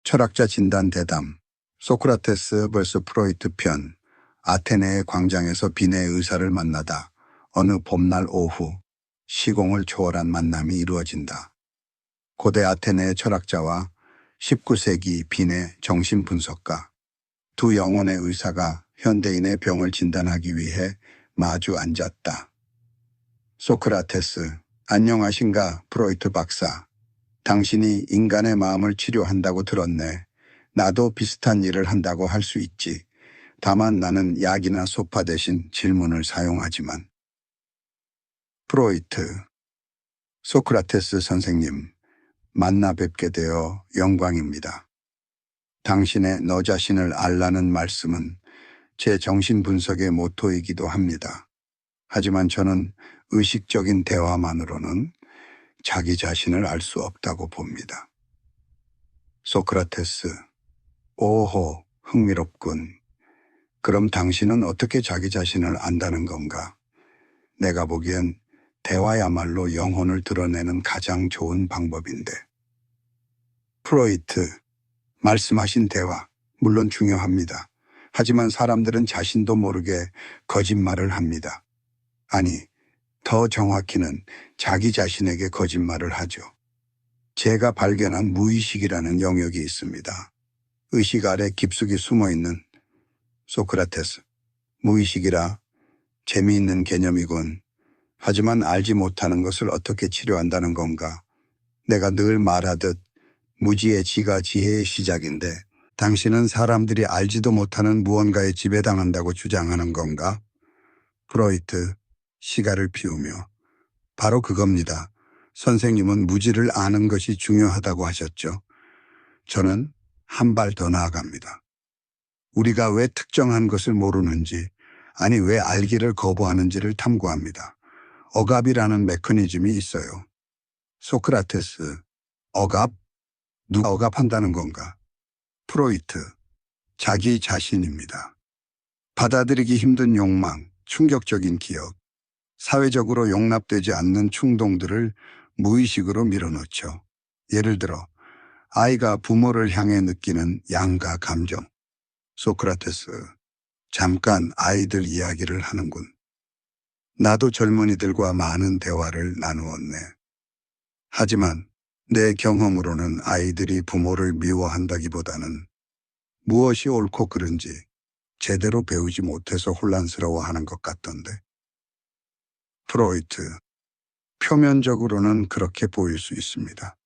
철학자 진단 대담, 소크라테스 vs 프로이트 편. 아테네의 광장에서 빈의 의사를 만나다 어느 봄날 오후 시공을 초월한 만남이 이루어진다. 고대 아테네의 철학자와 19세기 빈의 정신분석가, 두 영혼의 의사가 현대인의 병을 진단하기 위해 마주 앉았다. 소크라테스, 안녕하신가 프로이트 박사. 당신이 인간의 마음을 치료한다고 들었네. 나도 비슷한 일을 한다고 할 수 있지. 다만 나는 약이나 소파 대신 질문을 사용하지만. 프로이트, 소크라테스 선생님, 만나 뵙게 되어 영광입니다. 당신의 너 자신을 알라는 말씀은 제 정신분석의 모토이기도 합니다. 하지만 저는 의식적인 대화만으로는 자기 자신을 알 수 없다고 봅니다. 소크라테스, 오호, 흥미롭군. 그럼 당신은 어떻게 자기 자신을 안다는 건가? 내가 보기엔 대화야말로 영혼을 드러내는 가장 좋은 방법인데. 프로이트, 말씀하신 대화, 물론 중요합니다. 하지만 사람들은 자신도 모르게 거짓말을 합니다. 아니, 더 정확히는 자기 자신에게 거짓말을 하죠. 제가 발견한 무의식이라는 영역이 있습니다. 의식 아래 깊숙이 숨어있는. 소크라테스, 무의식이라 재미있는 개념이군. 하지만 알지 못하는 것을 어떻게 치료한다는 건가? 내가 늘 말하듯 무지의 지가 지혜의 시작인데 당신은 사람들이 알지도 못하는 무언가에 지배당한다고 주장하는 건가? 프로이트, 시가를 피우며. 바로 그겁니다. 선생님은 무지를 아는 것이 중요하다고 하셨죠. 저는 한 발 더 나아갑니다. 우리가 왜 특정한 것을 모르는지, 아니 왜 알기를 거부하는지를 탐구합니다. 억압이라는 메커니즘이 있어요. 소크라테스, 억압? 누가 억압한다는 건가? 프로이트, 자기 자신입니다. 받아들이기 힘든 욕망, 충격적인 기억, 사회적으로 용납되지 않는 충동들을 무의식으로 밀어넣죠. 예를 들어 아이가 부모를 향해 느끼는 양가 감정. 소크라테스, 잠깐 아이들 이야기를 하는군. 나도 젊은이들과 많은 대화를 나누었네. 하지만 내 경험으로는 아이들이 부모를 미워한다기보다는 무엇이 옳고 그른지 제대로 배우지 못해서 혼란스러워하는 것 같던데. 프로이트, 표면적으로는 그렇게 보일 수 있습니다.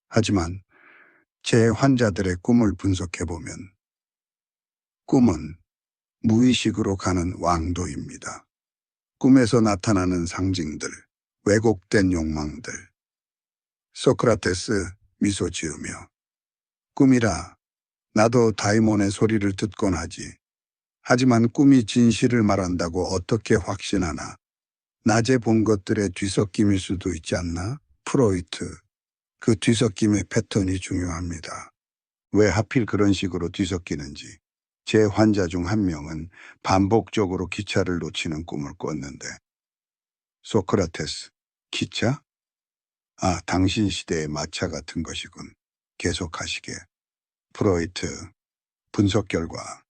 하지만 제 환자들의 꿈을 분석해보면 꿈은 무의식으로 가는 왕도입니다. 꿈에서 나타나는 상징들, 왜곡된 욕망들. 소크라테스 미소 지으며. 꿈이라 나도 다이몬의 소리를 듣곤 하지. 하지만 꿈이 진실을 말한다고 어떻게 확신하나? 낮에 본 것들의 뒤섞임일 수도 있지 않나? 프로이트, 그 뒤섞임의 패턴이 중요합니다. 왜 하필 그런 식으로 뒤섞이는지. 제 환자 중 한 명은 반복적으로 기차를 놓치는 꿈을 꿨는데. 소크라테스, 기차? 아, 당신 시대의 마차 같은 것이군. 계속하시게. 프로이트, 분석 결과.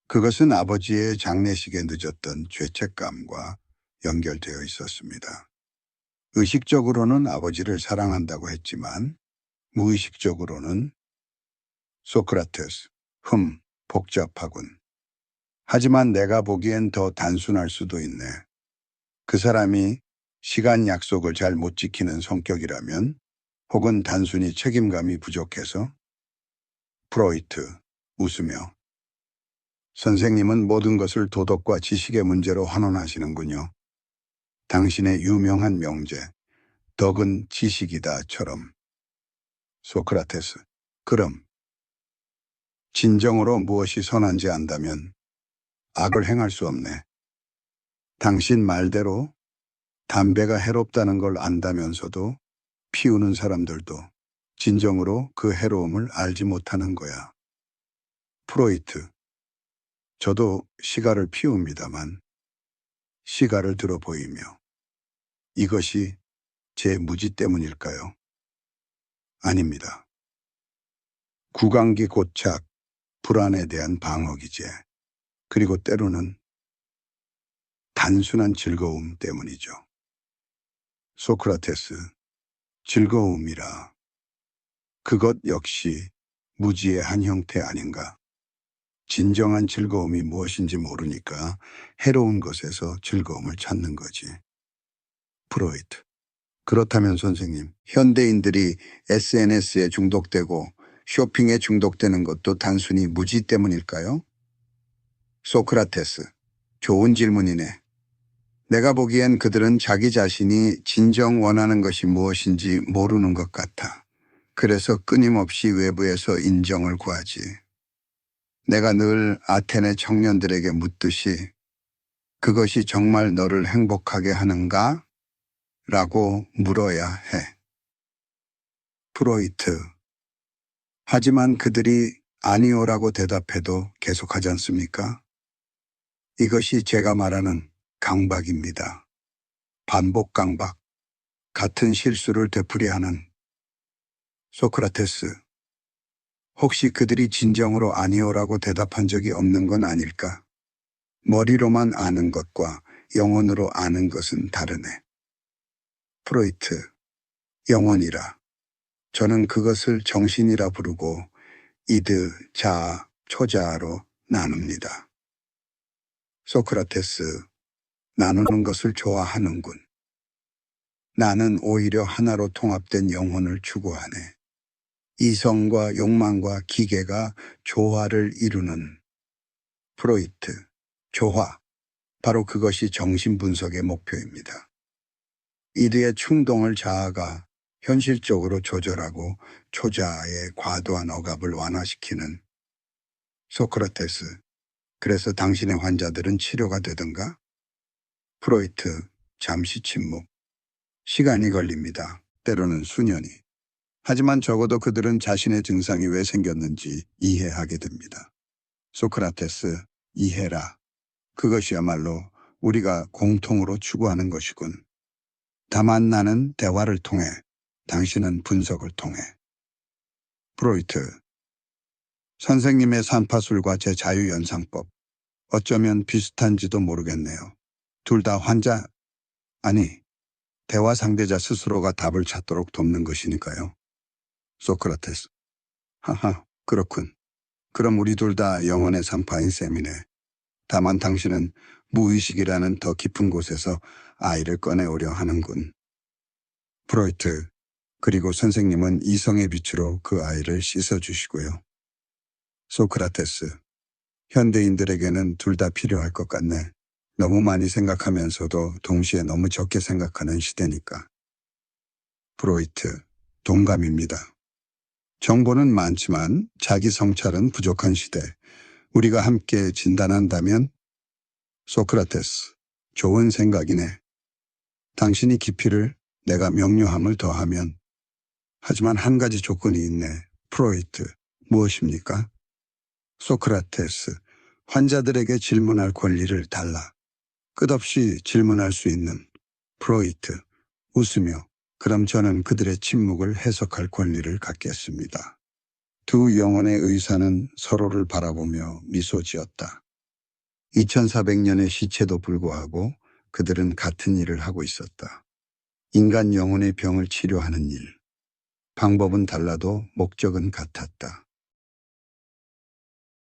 그것은 아버지의 장례식에 늦었던 죄책감과 연결되어 있었습니다. 의식적으로는 아버지를 사랑한다고 했지만 무의식적으로는. 소크라테스, 복잡하군. 하지만 내가 보기엔 더 단순할 수도 있네. 그 사람이 시간 약속을 잘 못 지키는 성격이라면, 혹은 단순히 책임감이 부족해서. 프로이트, 웃으며. 선생님은 모든 것을 도덕과 지식의 문제로 환원하시는군요. 당신의 유명한 명제, 덕은 지식이다처럼. 소크라테스, 그럼 진정으로 무엇이 선한지 안다면 악을 행할 수 없네. 당신 말대로 담배가 해롭다는 걸 안다면서도 피우는 사람들도 진정으로 그 해로움을 알지 못하는 거야. 프로이트, 저도 시가를 피웁니다만 시가를 들어 보이며. 이것이 제 무지 때문일까요? 아닙니다. 구강기 고착, 불안에 대한 방어 기제, 그리고 때로는 단순한 즐거움 때문이죠. 소크라테스, 즐거움이라 그것 역시 무지의 한 형태 아닌가? 진정한 즐거움이 무엇인지 모르니까 해로운 것에서 즐거움을 찾는 거지. 프로이트. 그렇다면 선생님, 현대인들이 SNS에 중독되고 쇼핑에 중독되는 것도 단순히 무지 때문일까요? 소크라테스. 좋은 질문이네. 내가 보기엔 그들은 자기 자신이 진정 원하는 것이 무엇인지 모르는 것 같아. 그래서 끊임없이 외부에서 인정을 구하지. 내가 늘 아테네 청년들에게 묻듯이 그것이 정말 너를 행복하게 하는가? 라고 물어야 해. 프로이트. 하지만 그들이 아니오라고 대답해도 계속하지 않습니까? 이것이 제가 말하는 강박입니다. 반복 강박. 같은 실수를 되풀이하는. 소크라테스. 혹시 그들이 진정으로 아니오라고 대답한 적이 없는 건 아닐까? 머리로만 아는 것과 영혼으로 아는 것은 다르네. 프로이트. 영혼이라. 저는 그것을 정신이라 부르고 이드, 자아, 초자아로 나눕니다. 소크라테스. 나누는 것을 좋아하는군. 나는 오히려 하나로 통합된 영혼을 추구하네. 이성과 욕망과 기계가 조화를 이루는. 프로이트. 조화. 바로 그것이 정신분석의 목표입니다. 이드의 충동을 자아가 현실적으로 조절하고 초자아의 과도한 억압을 완화시키는. 소크라테스. 그래서 당신의 환자들은 치료가 되던가? 프로이트. 잠시 침묵. 시간이 걸립니다. 때로는 수년이. 하지만 적어도 그들은 자신의 증상이 왜 생겼는지 이해하게 됩니다. 소크라테스. 이해라. 그것이야말로 우리가 공통으로 추구하는 것이군. 다만 나는 대화를 통해, 당신은 분석을 통해. 프로이트. 선생님의 산파술과 제 자유연상법. 어쩌면 비슷한지도 모르겠네요. 둘 다 환자, 아니, 대화 상대자 스스로가 답을 찾도록 돕는 것이니까요. 소크라테스. 하하, 그렇군. 그럼 우리 둘 다 영혼의 산파인 셈이네. 다만 당신은 무의식이라는 더 깊은 곳에서 아이를 꺼내오려 하는군. 프로이트. 그리고 선생님은 이성의 빛으로 그 아이를 씻어주시고요. 소크라테스. 현대인들에게는 둘 다 필요할 것 같네. 너무 많이 생각하면서도 동시에 너무 적게 생각하는 시대니까. 프로이트. 동감입니다. 정보는 많지만 자기 성찰은 부족한 시대. 우리가 함께 진단한다면? 소크라테스. 좋은 생각이네. 당신이 깊이를, 내가 명료함을 더하면. 하지만 한 가지 조건이 있네. 프로이트. 무엇입니까? 소크라테스. 환자들에게 질문할 권리를 달라. 끝없이 질문할 수 있는. 프로이트. 웃으며. 그럼 저는 그들의 침묵을 해석할 권리를 갖겠습니다. 두 영혼의 의사는 서로를 바라보며 미소 지었다. 2400년의 시체도 불구하고 그들은 같은 일을 하고 있었다. 인간 영혼의 병을 치료하는 일. 방법은 달라도 목적은 같았다.